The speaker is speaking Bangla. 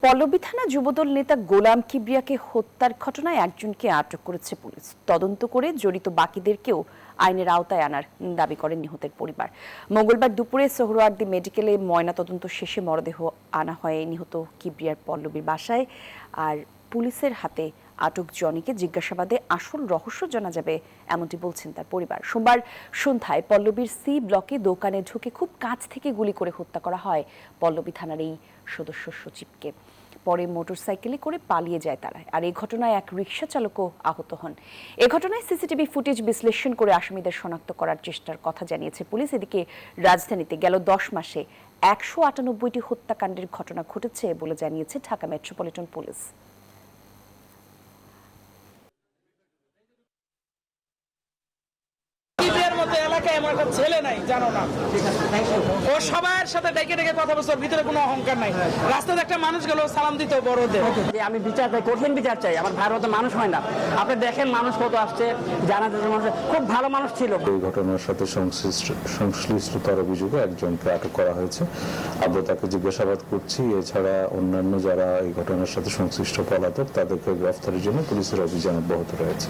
পল্লবী থানা যুবদল নেতা গোলাম কিবরিয়াকে হত্যার ঘটনায় একজনকে আটক করেছে পুলিশ। তদন্ত করে জড়িত বাকিদেরকেও আইনের আওতায় আনার দাবি করেন নিহতের পরিবার। মঙ্গলবার দুপুরে সোহরাওয়ার্দী মেডিকেলে ময়নাতদন্ত শেষে মরদেহ আনা হয় নিহত কিবরিয়ার পল্লবীর বাসায়। আর পুলিশের হাতে আটক জনিকে জিজ্ঞাসাবাদে আসল রহস্য জানা যাবে এমনটি বলছেন তার পরিবার। সোমবার সন্ধ্যায় পল্লবীর সি ব্লকে দোকানে ঢুকে খুব কাছ থেকে গুলি করে হত্যা করা হয় পল্লবী থানার এই সদস্য সচিবকে। পরে মোটরসাইকেলে করে পালিয়ে যায় তারা। আর এই ঘটনায় এক রিকশা চালকও আহত হন। এ ঘটনায় সিসিটিভি ফুটেজ বিশ্লেষণ করে আসামিদের শনাক্ত করার চেষ্টার কথা জানিয়েছে পুলিশ। এদিকে রাজধানীতে গেল 10 মাসে 198টি হত্যাকাণ্ডের ঘটনা ঘটেছে বলে জানিয়েছে ঢাকা মেট্রোপলিটন পুলিশ। ছেলে নাই জানো না, ও সবার সাথে ডেকে ডেকে কথা বলছে, ওর ভিতরে কোনো অহংকার নাই। রাস্তাতে একটা মানুষ গেল সালাম দিত বড়দের। আমি বিচার চাই, কঠিন বিচার চাই। আমার ভাইয়ের মতো মানুষ হয় না। আপনি দেখেন মানুষ কত আসছে, জানাজার মানুষ খুব ভালো মানুষ ছিল। এই ঘটনার সাথে সংশ্লিষ্টতার অভিযোগে একজনকে আটক করা হয়েছে। আমরা তাকে জিজ্ঞাসাবাদ করছি। এছাড়া অন্যান্য যারা এই ঘটনার সাথে সংশ্লিষ্ট পলাতক তাদেরকে গ্রেফতারের জন্য পুলিশের অভিযান অব্যাহত রয়েছে।